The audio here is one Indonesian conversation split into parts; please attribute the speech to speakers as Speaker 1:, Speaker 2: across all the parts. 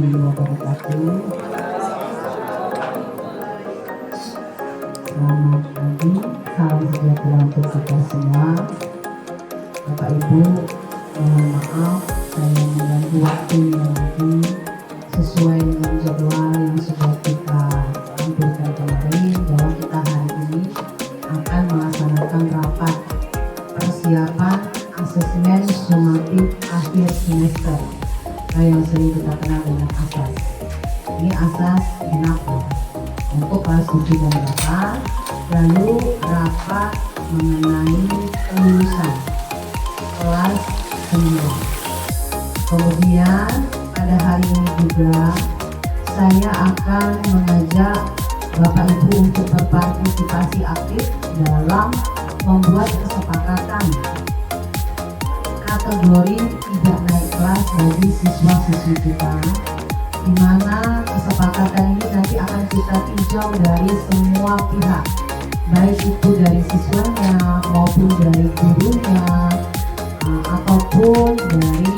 Speaker 1: warahmatullahi wabarakatuh. Selamat pagi, salam sejahtera untuk kita semua. Bapak Ibu, mohon maaf saya mengganggu waktunya lagi sesuai dengan jadwal yang sudah kita tampilkan kemarin bahwa kita hari ini akan melaksanakan rapat persiapan asesmen sumatif akhir semester yang sering kita kenal dengan asas. Ini asas enak untuk kelas 7 dan 8, lalu rapat mengenai kelulusan kelas 9. Kemudian pada hari ini juga saya akan mengajak Bapak Ibu untuk berpartisipasi aktif dalam membuat kesepakatan kategori tidak naik kelas bagi siswa-siswi kita, di mana kesepakatan ini nanti akan kita tinjau dari semua pihak, baik itu dari siswanya maupun dari gurunya ataupun dari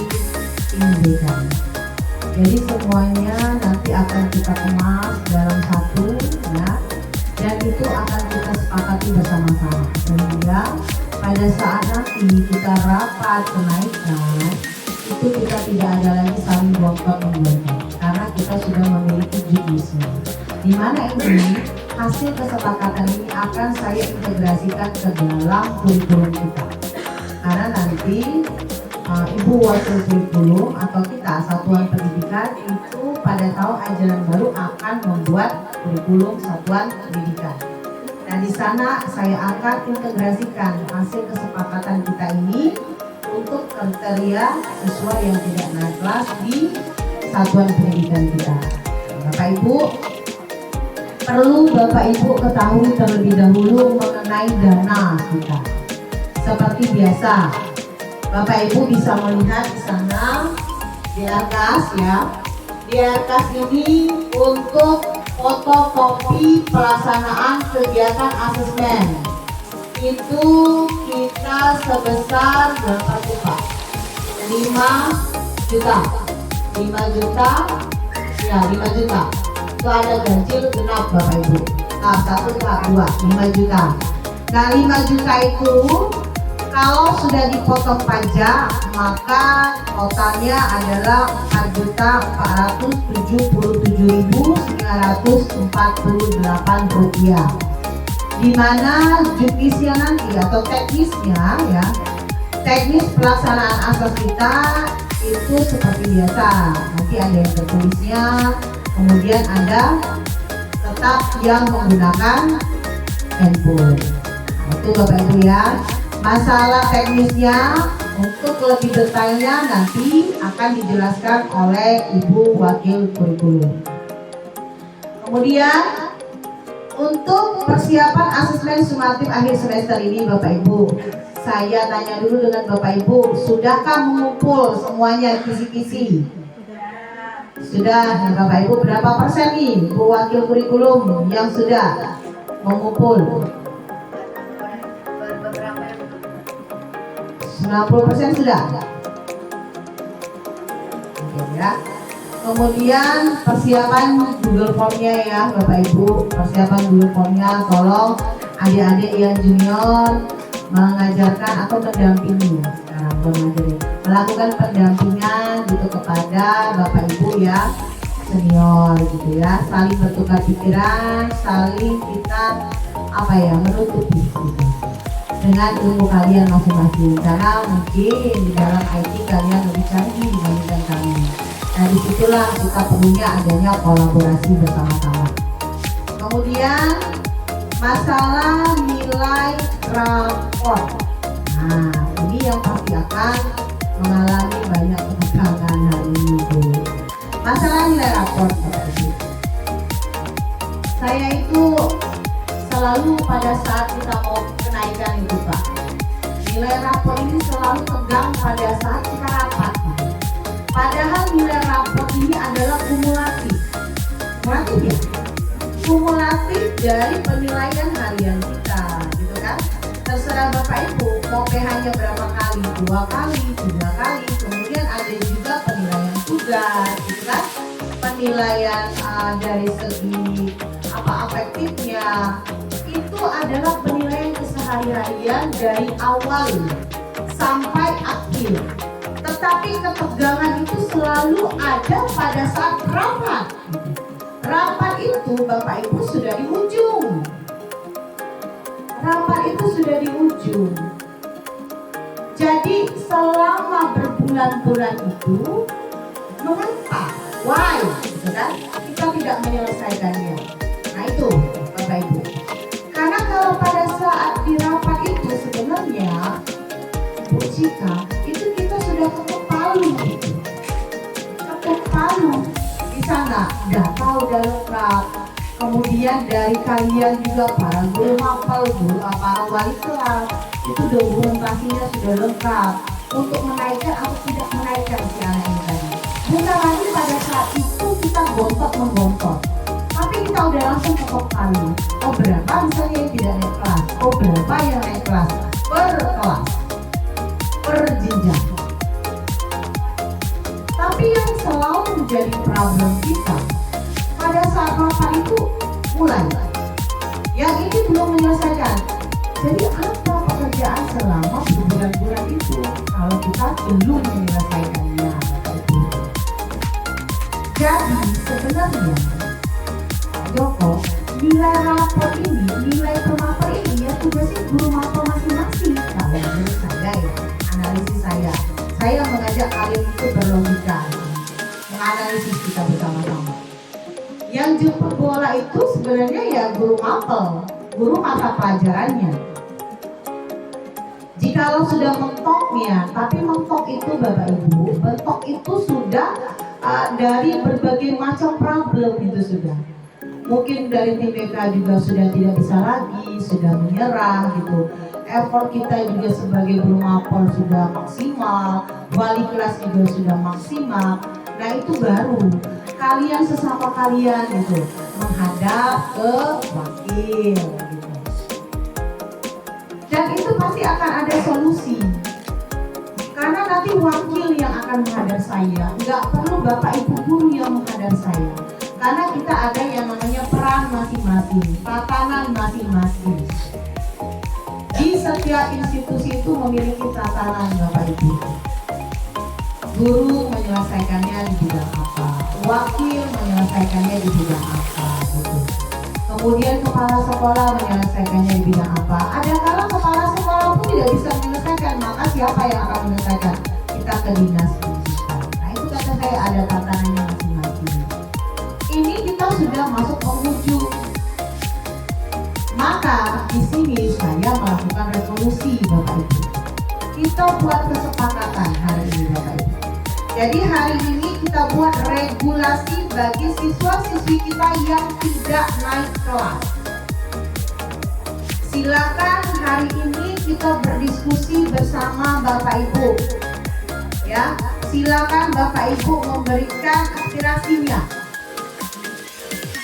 Speaker 1: tim dekan. Jadi semuanya nanti akan kita kemas dalam satu ya, dan itu akan kita sepakati bersama-sama sehingga pada saat nanti kita rapat kenaikan itu kita tidak ada lagi saling bontot-bontot karena kita sudah memiliki judisme, di mana ini hasil kesepakatan ini akan saya integrasikan ke dalam kurikulum kita, karena nanti Ibu Wakil Kurikulum atau kita Satuan Pendidikan itu pada tahun ajaran baru akan membuat kurikulum satuan pendidikan. Nah, di sana saya akan integrasikan hasil kesepakatan kita ini untuk kriteria siswa yang tidak naik kelas di satuan pendidikan kita. Bapak Ibu, perlu Bapak Ibu ketahui terlebih dahulu mengenai dana kita. Seperti biasa, Bapak Ibu bisa melihat di sana di atas ya. Di atas ini untuk fotokopi pelaksanaan kegiatan asesmen itu kita sebesar berapa tuh Pak? 5 juta 5 juta ya, 5 juta itu ada ganjil genap Bapak Ibu, tahap 1 tahap 2 5 juta. Nah 5 juta itu kalau sudah dipotong pajak maka totalnya adalah 4.477.948 rupiah, di mana judisnya nanti atau teknisnya ya, teknis pelaksanaan asas kita itu seperti biasa, nanti ada yang tertulisnya, kemudian ada tetap yang menggunakan handphone. Itu Bapak Ibu ya. Masalah teknisnya untuk lebih detailnya nanti akan dijelaskan oleh Ibu Wakil Kurikulum. Kemudian untuk persiapan asesmen sumatif akhir semester ini Bapak Ibu, saya tanya dulu dengan Bapak Ibu, sudahkah mengumpul semuanya kisi-kisi? Sudah ya Bapak Ibu, berapa persen nih Ibu Wakil Kurikulum yang sudah mengumpul? 90% sudah. Oke ya. Kemudian persiapan Google Form-nya ya Bapak Ibu, persiapan Google Form-nya tolong adik-adik yang junior mengajarkan atau mendampingi melakukan pendampingan gitu kepada Bapak Ibu ya senior gitu ya, saling bertukar pikiran, saling kita menutupi gitu dengan ilmu kalian masing-masing, karena mungkin di dalam IT kalian lebih canggih dibandingkan kami. Nah disitulah kita perlunya adanya kolaborasi bersama-sama. Kemudian masalah nilai rapor, nah ini yang pasti akan mengalami banyak ketegangan hari ini Bu. Masalah nilai rapor Bapak Ibu, saya itu selalu pada saat kita mau kenaikan itu Pak, nilai rapor ini selalu tegang pada saat kita rapat. Padahal nilai rapor ini adalah kumulatif ya, kumulatif dari penilaian harian kita, gitu kan? Terserah Bapak Ibu mau PH-nya berapa kali, 2 kali, 3 kali, kemudian ada juga penilaian tugas, gitu kan? penilaian dari segi afektifnya itu adalah penilaian keseharian dari awal sampai akhir. Tetapi ketegangan itu selalu ada pada saat rapat. Rapat itu Bapak Ibu sudah di ujung. Rapat itu sudah di ujung. Jadi selama berbulan-bulan itu mengapa? Why? Gitu kan? Kita tidak menyelesaikannya. Nah itu Bapak Ibu. Karena kalau pada saat di rapat itu sebenarnya Bu Cika, itu kita sudah ketuk palu. Ketuk palu di sana, data udah lengkap. Kemudian dari kalian juga para guru mapel, para wali kelas, itu dokumentasinya sudah lengkap untuk menaikkan atau tidak menaikkan si anak ini tadi. Bukan lagi pada saat itu kita gontok-menggontok, tapi kita udah langsung ketok palu. Oh berapa misalnya yang tidak naik kelas, oh berapa yang naik kelas per kelas, per jenjang. Tapi yang selalu menjadi problem kita pada saat rapat itu mulai yang ini belum menyelesaikan. Jadi apa pekerjaan selama berbulan-bulan itu kalau kita belum menyelesaikannya? Jadi sebenarnya Joko, nilai rapor ini, nilai per ini ya tugasnya guru mapel masing-masing. Kalau menurut saya ya, analisis saya mengajak kalian itu berlogika, menganalisis kita bersama-sama. Yang jemput bola itu sebenarnya ya guru mapel, guru mata pelajarannya. Jikalau sudah mentoknya, tapi mentok itu Bapak Ibu, mentok itu sudah dari berbagai macam problem itu sudah. Mungkin dari tim BK juga sudah tidak bisa lagi, sudah menyerah gitu. Effort kita juga sebagai guru mapel sudah maksimal, wali kelas juga sudah maksimal. Nah itu baru kalian sesama kalian gitu menghadap ke wakil gitu. Dan itu pasti akan ada solusi. Karena nanti wakil yang akan menghadap saya, nggak perlu Bapak Ibu guru yang menghadap saya. Karena kita ada yang namanya peran masing-masing, tatanan masing-masing. Di setiap institusi itu memiliki tatanan Bapak Ibu. Guru menyelesaikannya di bidang apa, wakil menyelesaikannya di bidang apa, gitu. Kemudian kepala sekolah menyelesaikannya di bidang apa. Ada kala kepala sekolah pun tidak bisa menyelesaikan, maka siapa yang akan menyelesaikan? Kita ke dinas pendidikan. Nah itu kata saya ada tatanannya masing-masing. Ini kita sudah masuk penghujung. Maka di sini saya melakukan revolusi Bapak Ibu. Kita buat kesepakatan hari ini Bapak Ibu. Jadi hari ini kita buat regulasi bagi siswa-siswi kita yang tidak naik kelas. Silakan hari ini kita berdiskusi bersama Bapak Ibu. Ya, silakan Bapak Ibu memberikan aspirasinya.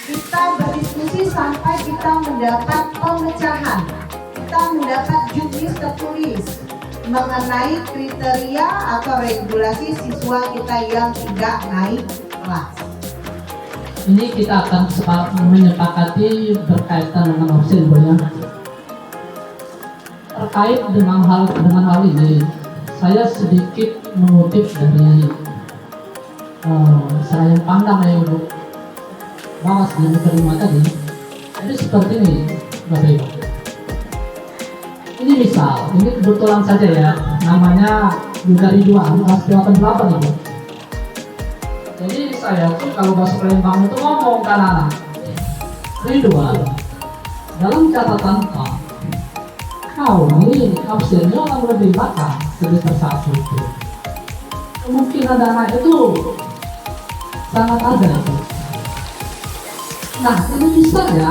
Speaker 1: Kita berdiskusi sampai kita mendapat pemecahan. Kita mendapat juknis tertulis mengenai kriteria atau regulasi siswa kita yang tidak naik kelas.
Speaker 2: Ini kita akan menyepakati berkaitan dengan opsi ya. Terkait dengan hal ini, saya sedikit mengutip dari saya pandang ya Ibu bahas yang diterima tadi. Jadi seperti ini Bapak Ibu. Ini misal, ini kebetulan saja ya, namanya juga Ridwan, kelas 88 Ibu. Jadi saya tuh kalau bahasa Palembang itu ngomong ke anak-anak, Ridwan, dalam catatan kau ini absennya orang lebih belakang semester 1 itu. Kemungkinan dana itu sangat ada itu. Nah ini bisa ya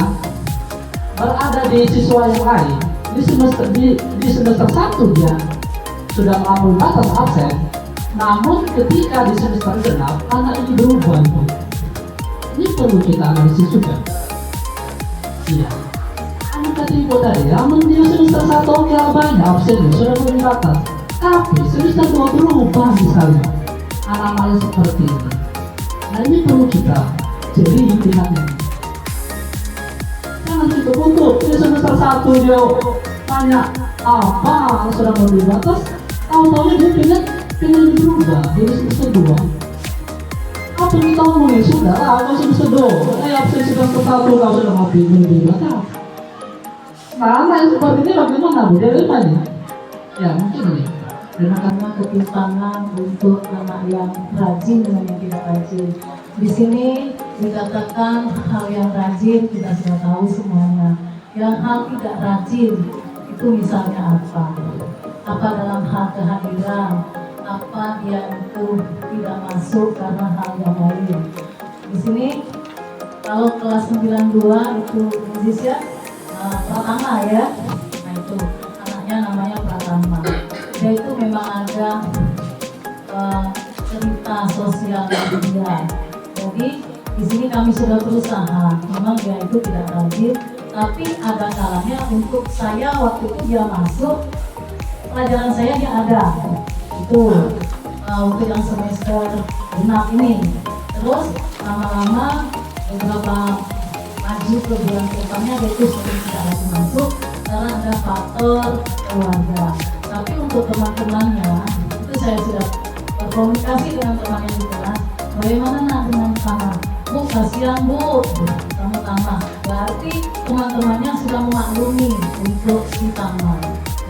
Speaker 2: berada di siswa yang lain. Di semester 1 dia sudah melampaui batas absen, namun ketika di semester genap anak ini berubah itu. Ini perlu kita analisis juga. Iya. Anak kata Ibu tadi, namun dia semester 1 oke banyak absennya sudah melampaui batas, tapi semester 2 berubah misalnya. Anak-anaknya seperti ini. Nah ini perlu kita jeli lihatnya. Jangan kita tutup. Dia semester 1 dia tanya apa yang sudah mau dibatas, tahu-tahu dia pengen berubah jadi semester 2. Apa yang kita ngomongin sudah lah, kau semester 2. Absen semester 1 kau sudah mau bingung dibatas. Nah, yang seperti ini bagaimana Bu? Dari mana? Ya mungkin ini.
Speaker 1: Karena ketimpangan untuk anak yang rajin dengan yang tidak rajin. Di sini dikatakan hal yang rajin kita sudah tahu semuanya. Yang hal tidak rajin itu misalnya apa? Apa dalam hal kehadiran? Apa dia itu tidak masuk karena hal yang lain? Di sini kalau kelas 92 itu Indonesia Pratama ya. Nah itu anaknya namanya Pratama. Dia itu memang ada cerita sosial dia. Jadi di sini kami sudah berusaha. Memang dia itu tidak rajin, tapi ada kalanya untuk saya waktu itu dia masuk pelajaran saya dia ada. Itu untuk yang semester genap ini. Terus lama-lama beberapa maju ke bulan depannya dia itu sering tidak lagi masuk karena ada faktor keluarga. Tapi untuk teman-temannya itu saya sudah berkomunikasi dengan teman yang di kelas. Bagaimana nak dengan Tama? Bu kasihan Bu, kamu Tama. Berarti teman-temannya sudah memaklumi untuk si Tama.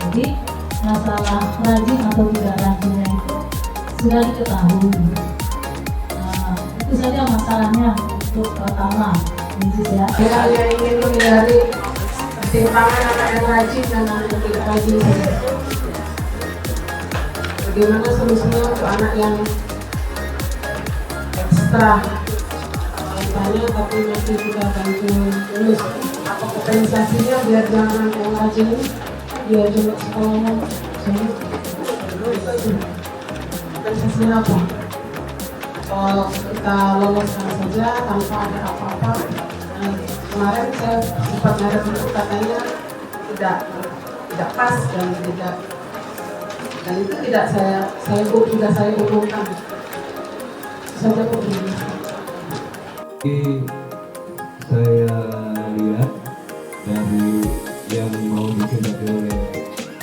Speaker 1: Jadi masalah rajin atau tidak rajinnya itu sudah diketahui. Nah, itu saja masalahnya untuk Tama. Ya.
Speaker 3: Hal yang ingin menghindari ketimpangan anak yang rajin dan anak yang tidak rajin. Bagaimana solusinya untuk anak yang ekstra banyak tapi masih kita bantu lulus? Apa kompensasinya biar jangan yang rajin dia coba sekolahnya kompensasinya apa? Kalau kita loloskan saja tanpa ada apa-apa. Kemarin saya sempat ada bentuk katanya tidak pas dan itu tidak saya hubungkan saja begini.
Speaker 4: Saya lihat dari yang mau dikendaki oleh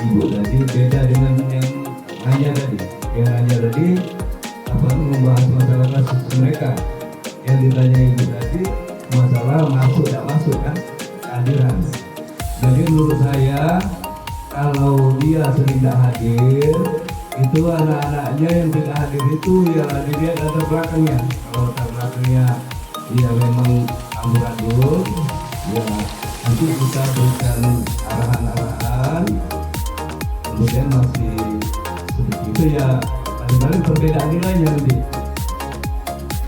Speaker 4: ibu tadi beda dengan yang hanya tadi apa membahas masalah kasus mereka yang ditanya ibu tadi masalah masuk tidak masuk kan kehadiran. Jadi menurut saya kalau dia sering tidak hadir itu anak-anaknya yang tidak hadir itu ya dilihat latar belakangnya. Kalau latar belakangnya dia memang amburadul ya nanti kita berikan arahan-arahan kemudian masih seperti itu ya paling perbedaan nilainya nanti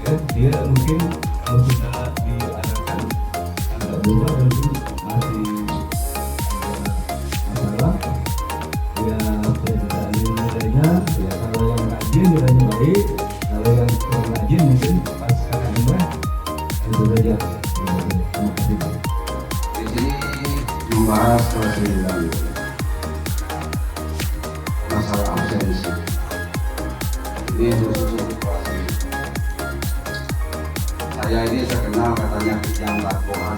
Speaker 4: ya, dia mungkin kalau sudah diadakan agak berubah berarti masih ada masalah ya perbedaan nilainya ya kalau yang rajin nilainya baik kalau yang kurang rajin mungkin pas sekarang ini itu saja. Terima kasih.
Speaker 5: Di sini membahas kelas 9 masalah absensi. Ini khusus untuk kelas 9. Saya ini terkenal katanya yang lakukan,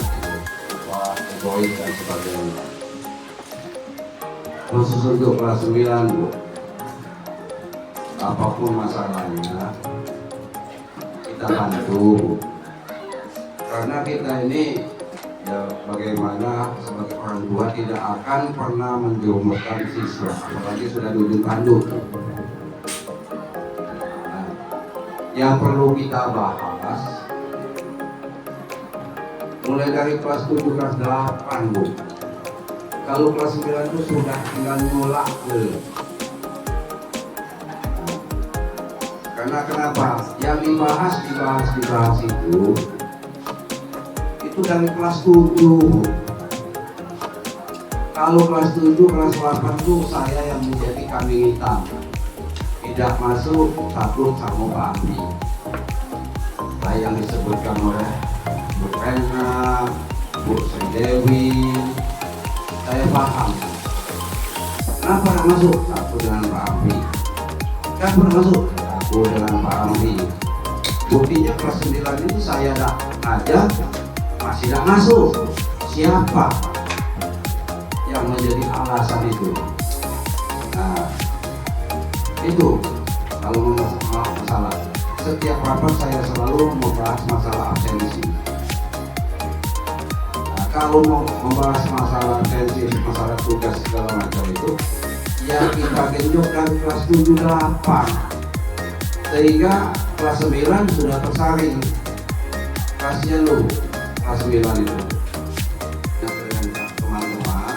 Speaker 5: egois dan sebagainya. Khusus untuk kelas 9 Bu, apapun masalahnya kita bantu. Karena kita ini ya bagaimana sebagai orang tua tidak akan pernah menjerumuskan siswa, apalagi sudah duduk tanduk. Nah, yang perlu kita bahas mulai dari kelas 7, kelas 8 Bu. Kalau kelas 9 itu sudah tinggal nyolak ke. Karena kenapa? Yang dibahas itu dari kelas 7. Kalau kelas 7, kelas 8 itu saya yang menjadi kambing hitam. Tidak masuk satu sama Pak Andi. Saya yang disebutkan oleh Bu Rena, Bu Sri Dewi. Saya paham. Kenapa tidak masuk? Satu dengan Pak Amri. Kan pernah masuk? Satu dengan Pak Amri. Buktinya kelas 9 ini saya tidak ngajak, masih tidak masuk. Siapa yang menjadi alasan itu? Nah, itu kalau masalah. Setiap rapat saya selalu membahas masalah absensi. Nah, kalau mau membahas masalah absensi, masalah tugas segala macam itu, ya kita genjot dari kelas 7 8 sehingga kelas 9 sudah tersaring. Kasihan lu kelas 9 itu. Dengan teman-teman,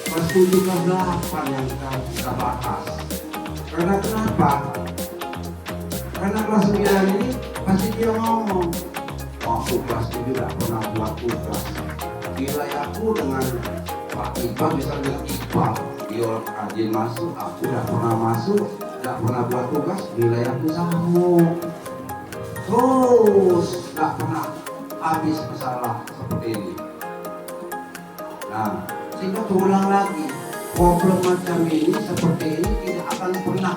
Speaker 5: kelas 7 kelas 8 yang kita bahas. Karena kenapa? Karena kelas 9 ini pasti dia ngomong, waktu kelas 7 tidak pernah buat tugas. Gila ya, aku dengan Pak Iqbal bisa dengan Iqbal, dia orang rajin masuk, aku tidak pernah masuk, tidak pernah buat tugas. Gila ya, aku sanggup terus tidak pernah habis masalah seperti ini. Nah, sehingga terulang lagi problem macam ini seperti ini tidak akan pernah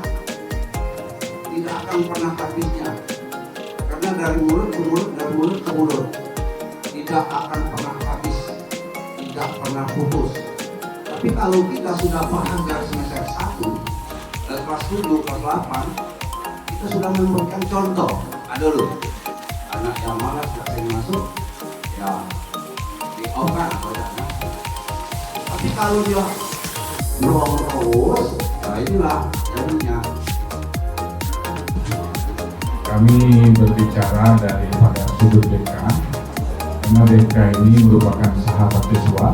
Speaker 5: habisnya, karena dari mulut ke mulut, dari mulut ke mulut tidak akan pernah habis, tidak pernah putus. Tapi kalau kita sudah paham dari semester 1 dan kelas 7, kelas 8, kita sudah memberikan contoh. Ada loh anak yang malas tidak sering masuk, ya di okan atau tidak. Tapi kalau dia belum terus, nah inilah jadinya.
Speaker 6: Kami berbicara daripada sudut DK, karena DK ini merupakan sahabat siswa,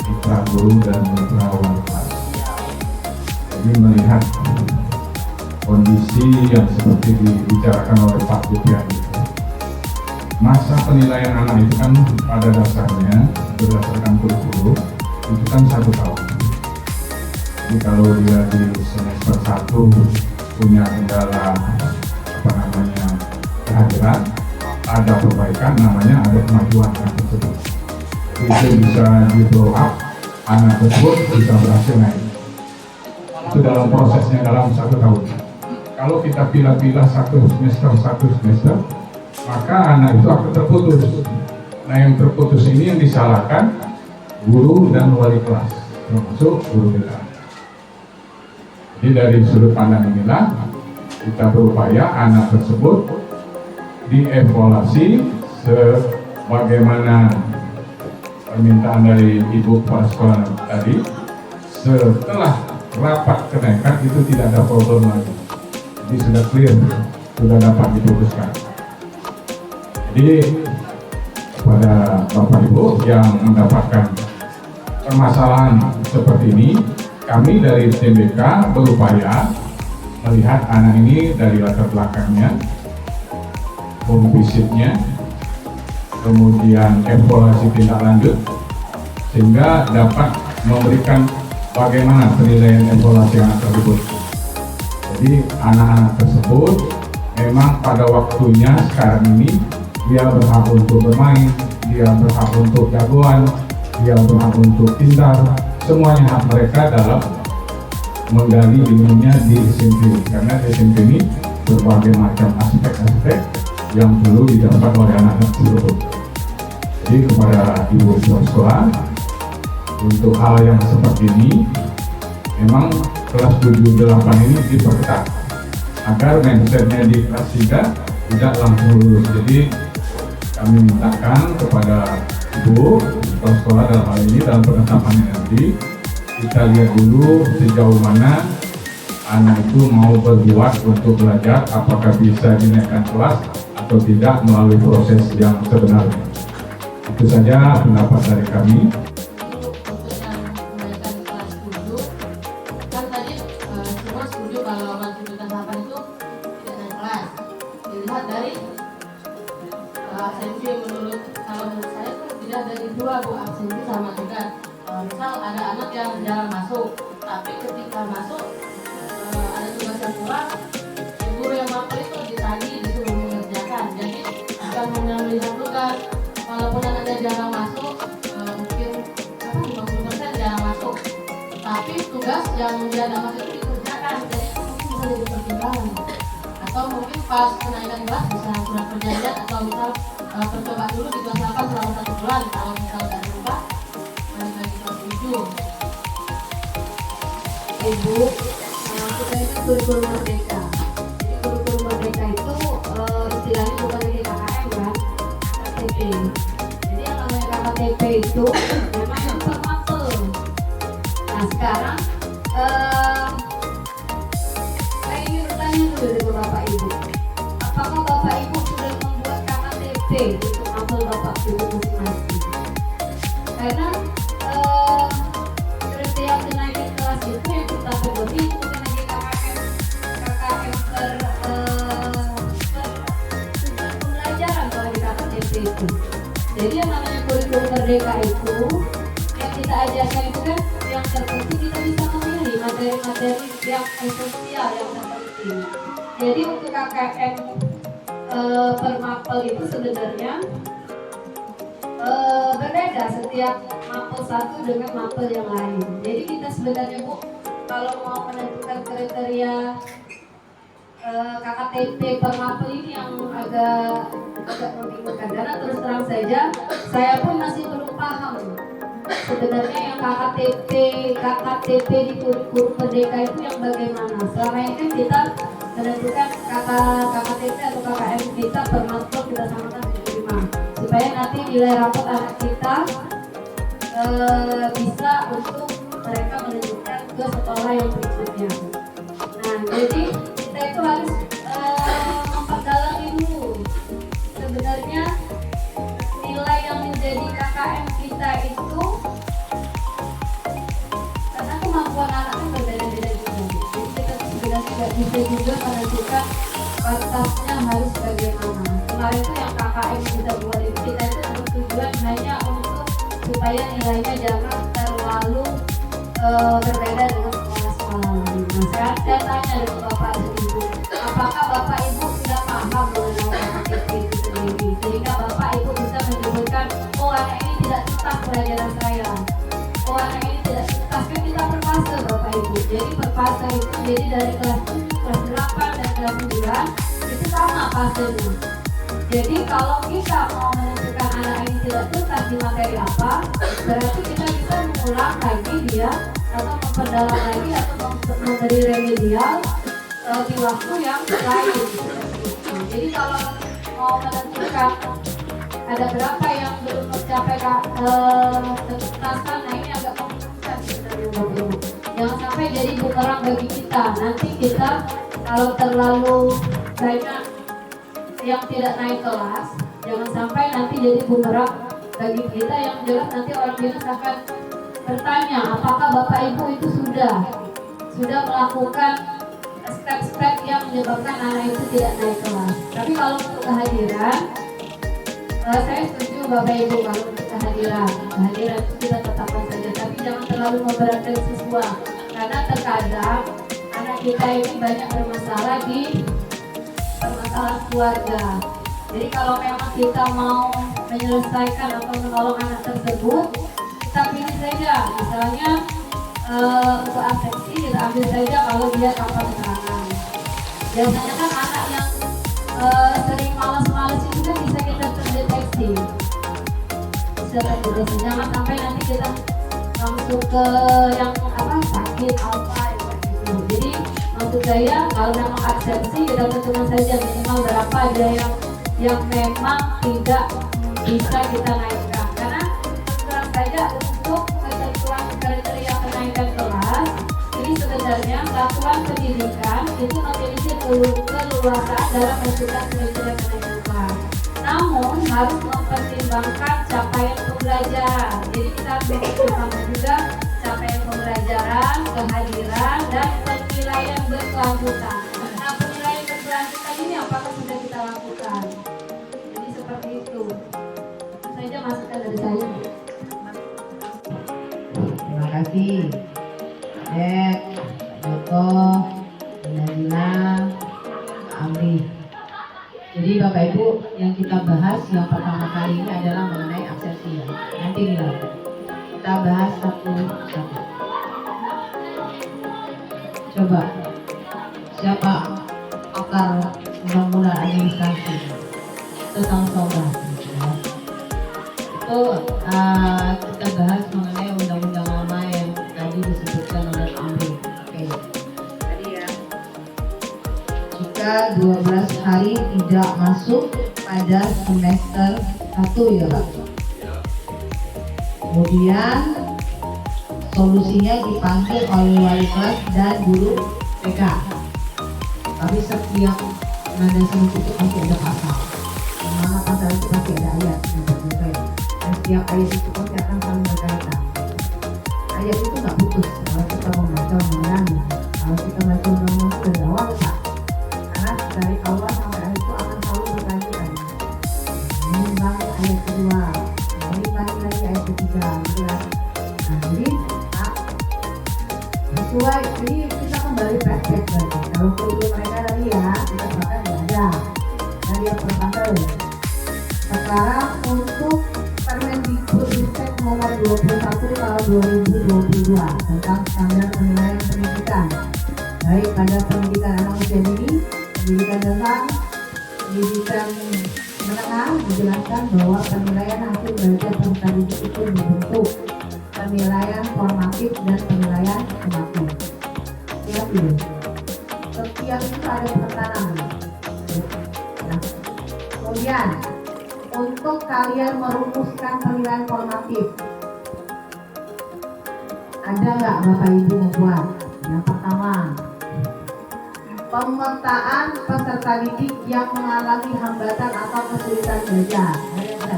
Speaker 6: mitra guru dan mitra wali kelas. Jadi melihat kondisi yang seperti dibicarakan oleh Pak Bupian itu, masa penilaian anak itu kan pada dasarnya berdasarkan kurikulum itu kan 1 tahun. Jadi kalau dia di semester 1 punya kendala kehadiran, ada perbaikan, namanya ada kemajuan anak tersebut. Itu bisa di blow up, anak tersebut bisa berhasil naik. Itu dalam prosesnya dalam 1 tahun. Kalau kita pilah-pilah satu semester, maka anak itu akan terputus. Nah, yang terputus ini yang disalahkan guru dan wali kelas, termasuk guru kita. Jadi dari sudut pandang inilah kita berupaya anak tersebut dievaluasi sebagaimana permintaan dari Ibu Kepala Sekolah tadi. Setelah rapat kenaikan itu tidak ada problem lagi, jadi sudah clear, sudah dapat diputuskan. Jadi kepada Bapak Ibu yang mendapatkan permasalahan seperti ini, kami dari TBK berupaya melihat anak ini dari latar belakangnya, home visitnya, kemudian evaluasi tindak lanjut, sehingga dapat memberikan bagaimana penilaian evaluasi anak tersebut. Jadi anak-anak tersebut memang pada waktunya sekarang ini dia berhak untuk bermain, dia berhak untuk jagoan, dia berhak untuk pintar, semuanya hak mereka dalam menggali ilmunya di SMP, karena di SMP ini berbagai macam aspek-aspek yang perlu didapat oleh anak-anak tersebut. Jadi kepada ibu kepala sekolah, untuk hal yang seperti ini, memang kelas 7-8 ini diperketat agar mindsetnya di kelas 3 tidak langsung lulus. Jadi kami mintakan kepada ibu kepala sekolah dalam hal ini, dalam penetapannya nanti kita lihat dulu sejauh mana anak itu mau berbuat untuk belajar, apakah bisa dinaikkan kelas atau tidak melalui proses yang sebenarnya. Itu saja pendapat dari kami.
Speaker 1: Untuk yang menaikkan kelas 7, kan tadi semua setuju kalau kelas 7 dan 8 itu tidak naik kelas. Dilihat dari absensi, kalau menurut saya itu tidak dari 2 Bu, absensi sama juga. Misal ada anak yang jarang masuk, tapi ketika masuk ada tugas yang kurang, guru yang mampu itu ditagih, disuruh mengerjakan. Jadi bukan hanya melihat tugas, walaupun anaknya jarang masuk, mungkin 50% jarang masuk, tapi tugas yang dia tidak masuk itu dikerjakan. Jadi itu mungkin bisa jadi pertimbangan. atau mungkin pas kenaikan kelas bisa surat perjanjian atau misal percobaan dulu di kelas 8 selama 1 bulan. Kalau misal nggak berubah balik lagi kelas 7. Ibu, kita itu kurikulum merdeka. Jadi kurikulum merdeka itu istilahnya bukan lagi KKM kan, KKTP. Jadi yang namanya KKTP itu memang itu per mapel. Nah sekarang saya ingin bertanya dulu dari Bapak Ibu, apakah Bapak Ibu sudah membuat KKTP untuk mapel Bapak Ibu masing-masing? Karena setiap kenaikan kelas itu yang kita peduli itu bukan lagi KKM per tujuan pembelajaran kalau di KKTP itu. Jadi yang namanya kurikulum merdeka itu yang kita ajarkan itu kan yang terpenting kita bisa memilih materi-materi yang esensial yang terpenting. Jadi untuk KKM per mapel itu sebenarnya berbeda setiap mapel satu dengan mapel yang lain. Jadi kita sebenarnya Bu, kalau mau menentukan kriteria KKTP per mapel ini yang agak membingungkan, karena terus terang saja saya pun masih belum paham sebenarnya yang KKTP di kurikulum merdeka itu yang bagaimana. Selama ini kan kita menentukan KKTP atau KKM kita per mapel kita samakan 75 supaya nanti nilai rapot anak kita bisa untuk mereka menunjukkan ke sekolah yang berikutnya. Nah, jadi kita itu harus memperdalami dulu sebenarnya nilai yang menjadi KKM kita itu, karena kemampuan anak kan berbeda-beda juga. Jadi kita sebenarnya nggak bisa juga menentukan batasnya harus bagaimana. Kemarin itu yang KKM kita buat itu kita itu bertujuan hanya untuk supaya nilainya jangan terlalu berbeda dengan sekolah-sekolah lain. Nah, saya tanya dari Bapak dan Ibu, apakah Bapak Ibu sudah paham mengenai KKTP itu sendiri sehingga Bapak Ibu bisa menyebutkan, oh anak ini tidak tuntas pelajaran saya, oh anak ini tidak tuntas, kan kita perfase Bapak Ibu. Jadi perfase itu jadi dari kelas 7, kelas 8 dan kelas 9 itu sama fasenya. Jadi kalau kita mau menentukan anak ini tidak tuntas di materi apa, berarti kita bisa mengulang lagi dia atau memperdalam lagi atau memberi remedial di waktu yang lain. Jadi kalau mau menentukan ada berapa yang belum mencapai ketuntasan, nah ini agak membingungkan sebenarnya Bapak Ibu. Jangan sampai jadi bumerang bagi kita. Nanti kita kalau terlalu banyak yang tidak naik kelas, jangan sampai nanti jadi bumerang bagi kita yang jelas nanti orang dinas akan bertanya apakah Bapak Ibu itu sudah melakukan step-step yang menyebabkan anak itu tidak naik kelas. Tapi kalau untuk kehadiran, saya setuju Bapak Ibu kalau untuk kehadiran itu kita tetapkan saja, tapi jangan terlalu memberatkan siswa karena terkadang anak kita ini banyak bermasalah di permasalahan keluarga. Jadi kalau memang kita mau menyelesaikan atau menolong anak tersebut, kita pilih saja. Misalnya untuk absensi kita ambil saja kalau dia tanpa keterangan. Biasanya kan anak yang sering malas-malas itu kan bisa kita terdeteksi. Jangan sampai nanti kita langsung ke yang sakit apa gitu. Jadi maksud saya kalau memang absensi kita tentukan saja minimal berapa ada yang memang tidak bisa kita naikkan, karena terang saja untuk ketentuan kriteria kenaikan kelas ini sebenarnya satuan pendidikan itu memiliki keleluasaan dalam menentukan kriteria kenaikan kelas, namun harus mempertimbangkan capaian pembelajaran. Jadi kita harus mempertimbangkan juga capaian pembelajaran, kehadiran, dan penilaian berkelanjutan. Nah, penilaian berkelanjutan ini apakah sudah kita lakukan? Jadi seperti itu. Itu saja masukan dari saya.
Speaker 7: Terima kasih Dek, Joko, Nadina, Amri. Jadi Bapak Ibu, yang kita bahas yang pertama kali ini adalah mengenai absensi. Nanti nilai kita bahas satu-satu. Coba siapa pakar undang-undang administrasi tentang bahas ya. Itu kita bahas mengenai undang-undang lama yang tadi disebutkan oleh Amri. Oke. Tadi ya. Jika 12 hari tidak masuk pada semester 1 ya Pak. Kemudian solusinya dipanggil oleh wali kelas dan guru TK. Tapi setiap nada semut itu pasti ada pasal. Yang mana pasal itu pasti ada ayat yang berbeda. Dan setiap ayat itu pasti akan saling berkaitan. Ayat itu nggak putus kalau kita membaca undang-undangnya. Kalau kita baca undang-undang dari awal Pak. Karena dari awal sampai akhir itu akan selalu berkaitan. Menimbang ayat kedua, menimbang lagi ayat ketiga, gitu kan. Nah, jadi sesuai ini kita kembali praktek lagi. Kalau dulu mereka tadi ya kita bahkan nggak ada dari yang pertama. Sekarang untuk Permendikbudristek nomor 21 tahun 2022 tentang standar penilaian pendidikan baik pada pendidikan anak usia dini, pendidikan dasar, pendidikan menengah dijelaskan bahwa penilaian hasil belajar peserta didik itu dibentuk penilaian formatif dan penilaian sumatif. Siap dulu. Setiap itu ada penekanan. Nah, kemudian untuk kalian merumuskan penilaian formatif, ada nggak Bapak Ibu membuat? Yang pertama, pemetaan peserta didik yang mengalami hambatan atau kesulitan belajar.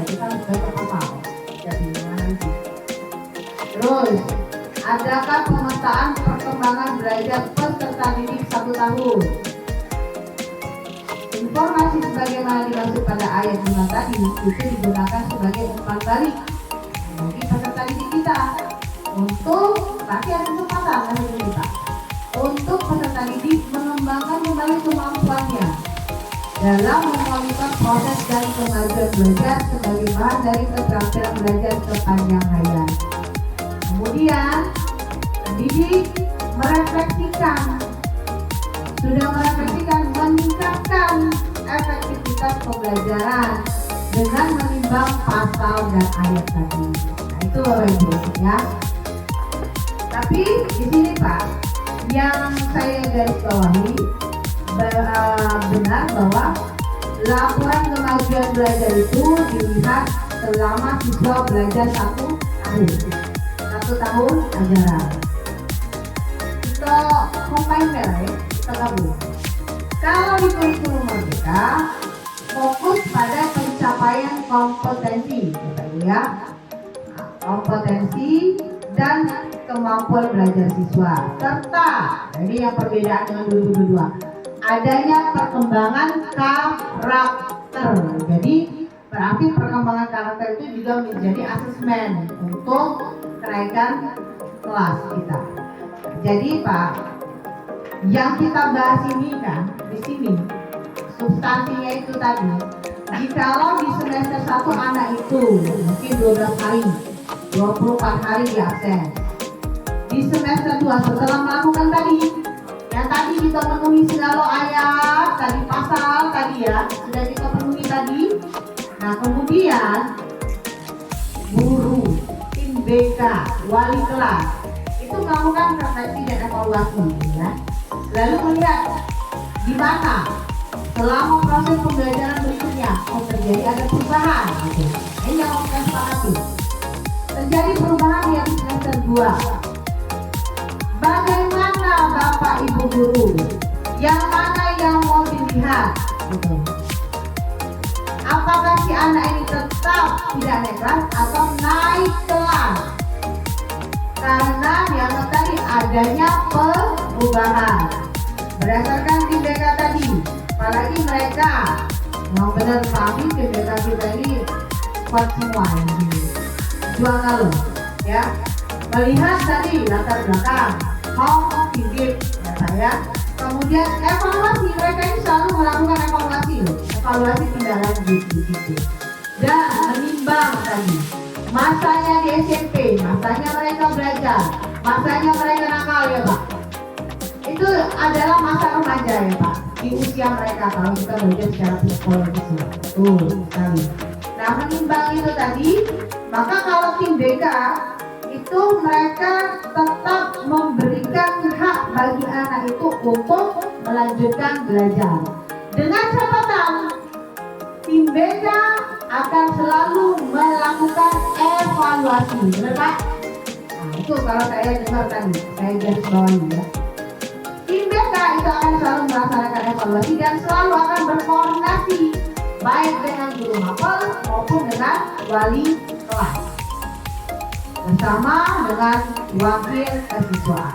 Speaker 7: Kita harus baca pasal. Jadi mana itu? Terus, adakah pemetaan perkembangan belajar peserta didik 1 tahun? Informasi sebagaimana dimaksud pada ayat 5 tadi itu digunakan sebagai umpan balik bagi peserta didik kita untuk pasti ada kesempatan dari kita untuk peserta didik mengembangkan kembali kemampuannya dalam memonitor proses dan kemajuan belajar sebagai bahan dari keterampilan belajar sepanjang hayat. Kemudian, pendidik sudah merefleksikan meningkatkan efektivitas pembelajaran dengan menimbang pasal dan ayat tadi. Nah itu Bapak Ibu ya. Tapi di sini Pak, yang saya garis bawahi benar bahwa laporan kemajuan belajar itu dilihat selama siswa belajar 1 tahun ajaran. Kita compare ya, kita gabung. Kalau di kurikulum Merdeka fokus pada pencapaian kompetensi, ya, kompetensi dan kemampuan belajar siswa, serta ini yang perbedaan dengan 2022, adanya perkembangan karakter. Jadi berarti perkembangan karakter itu juga menjadi asesmen untuk kenaikan kelas kita. Jadi Pak, yang kita bahas ini kan di sini substansinya itu tadi. Jikalau di semester 1 anak itu mungkin 12 hari, 24 hari di absen. Di semester 2 setelah melakukan tadi, yang tadi kita penuhi segala ayat, tadi pasal tadi ya, sudah kita penuhi tadi. Nah kemudian guru, tim BK, wali kelas itu melakukan refleksi dan evaluasi ya. Lalu melihat di mana selama proses pembelajaran berikutnya terjadi ada perubahan gitu. Ini yang mau kita sepakati. Terjadi perubahan yang di semester 2. Bagaimana Bapak Ibu guru? Yang mana yang mau dilihat gitu. Apakah si anak ini tetap tidak naik kelas atau naik kelas? Karena dianggap tadi adanya perubahan berdasarkan tim BK tadi. Apalagi mereka yang benar pahami tim BK kita ini kuat semua ini. Jual kalau ya melihat tadi latar belakang home visit ya saya. Kemudian evaluasi, mereka ini selalu melakukan evaluasi tindak lanjut begitu. Dan menimbang tadi masanya di SMP, masanya mereka belajar, masanya mereka nakal ya Pak. Itu adalah masa remaja ya Pak.
Speaker 1: di usia mereka kalau kita belajar secara psikologis ya. Betul sekali. Nah, menimbang itu tadi, maka kalau tim BK itu mereka tetap memberikan hak bagi anak itu untuk melanjutkan belajar. Dengan catatan, tim BK akan selalu melakukan evaluasi, benar Pak? Nah, itu kalau saya dengar tadi, saya garis bawahi ya. Tim BK itu akan selalu melaksanakan evaluasi dan selalu akan berkoordinasi baik dengan guru mapel maupun dengan wali kelas bersama dengan wakil kesiswaan.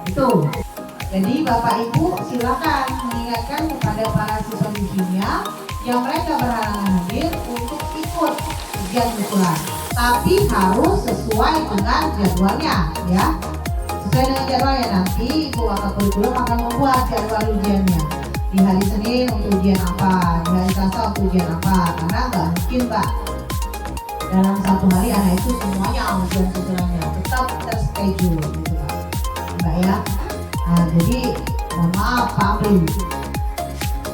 Speaker 1: Itu. Jadi Bapak Ibu silakan mengingatkan kepada para siswa di kimia yang mereka berhalangan hadir untuk ikut ujian susulan. Tapi harus sesuai dengan jadwalnya ya. Sesuai dengan jadwalnya nanti Ibu Wakil Kurikulum akan membuat jadwal ujiannya. Di hari Senin untuk ujian apa, di hari Selasa untuk ujian apa, karena nggak mungkin Pak dalam satu hari anak itu semuanya ujian susulannya, tetap terschedule gitu Pak, Mbak ya. Nah, jadi mohon maaf Pak Amri,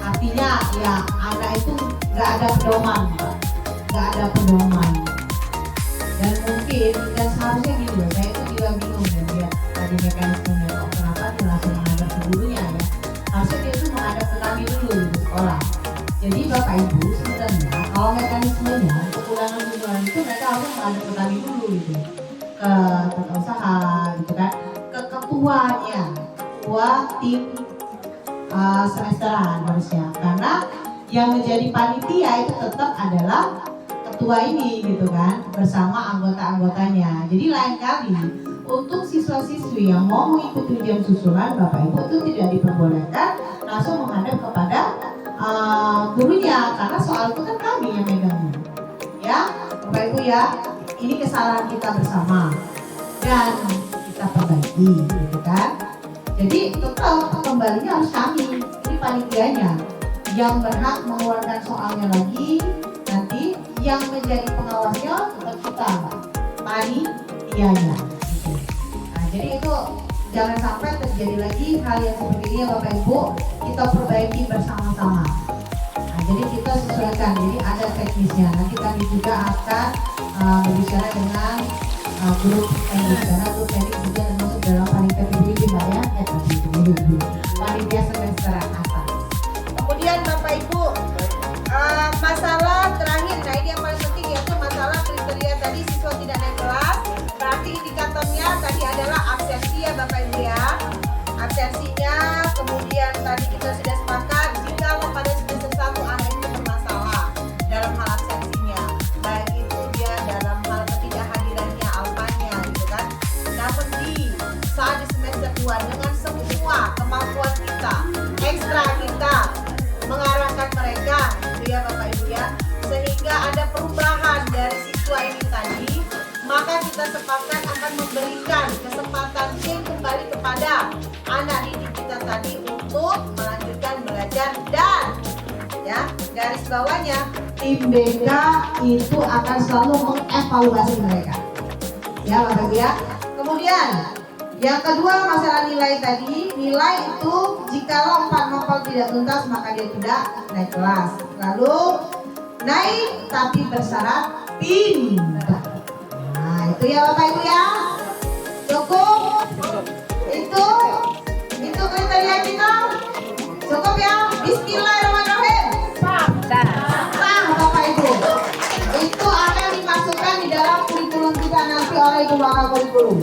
Speaker 1: artinya ya anak itu nggak ada pedoman Pak, nggak ada pedoman. Dan mungkin dan seharusnya gitu, saya itu juga bingung ya lihat tadi mekanismenya kok kenapa dia langsung menghadap ke gurunya ya. Harusnya dia itu menghadap ke kami dulu di sekolah. Jadi Bapak Ibu sebenarnya kalau mekanismenya untuk ulangan susulan itu mereka harus menghadap ke kami dulu gitu, ke tata usaha gitu kan, ke ketuanya, ketua tim semesteran harusnya, karena yang menjadi panitia itu tetap adalah ketua ini gitu kan, bersama anggota-anggotanya. Jadi lain kali untuk siswa-siswi yang mau mengikuti ujian susulan, Bapak Ibu itu tidak diperbolehkan langsung menghadap kepada gurunya, karena soal itu kan kami yang megangnya. Ya, Bapak Ibu ya, ini kesalahan kita bersama dan kita perbaiki, gitu kan. Jadi tetap kembalinya harus kami, ini panitianya yang berhak mengeluarkan soalnya lagi. Nanti yang menjadi pengawasnya tetap kita, panitianya. Gitu. Nah, jadi itu jangan sampai terjadi lagi hal yang seperti ini ya Bapak Ibu, kita perbaiki bersama-sama. Nah, jadi kita sesuaikan, jadi ada teknisnya. Nanti kami juga akan berbicara dengan grup teknik, karena grup teknik juga termasuk dalam panitia PBB Mbak ya, panitia semester atas.
Speaker 7: Kemudian Bapak Ibu, masalah terakhir, nah ini yang paling penting yaitu masalah kriteria tadi siswa tidak naik kelas. Berarti indikatornya tadi adalah absensi ya Bapak Ibu ya. Absensinya, kemudian tadi kita sudah sepakat jika pada semester 1 anak itu bermasalah dalam hal absensinya, baik itu dia dalam hal ketidakhadirannya, alfanya gitu kan. Namun di saat di semester 2 dengan semua kemampuan kita, ekstra kita mengarahkan mereka gitu ya Bapak Ibu ya, sehingga ada perubahan dari siswa ini tadi, maka kita sepakat akan memberikan kesempatan kembali kepada anak didik kita tadi untuk melanjutkan belajar. Dan ya garis bawahnya
Speaker 1: Tim BK itu akan selalu mengevaluasi mereka ya Bapak Ibu ya. Kemudian yang kedua masalah nilai tadi, nilai itu jikalau 4 mapel tidak tuntas maka dia tidak naik kelas. Lalu naik tapi bersyarat pindah. Nah itu ya Bapak Ibu ya, cukup itu kriteria kita, cukup ya. Bismillahirrahmanirrahim. Nah Bapak Ibu, itu akan dimasukkan di dalam kurikulum kita nanti oleh Ibu Wakil Kurikulum.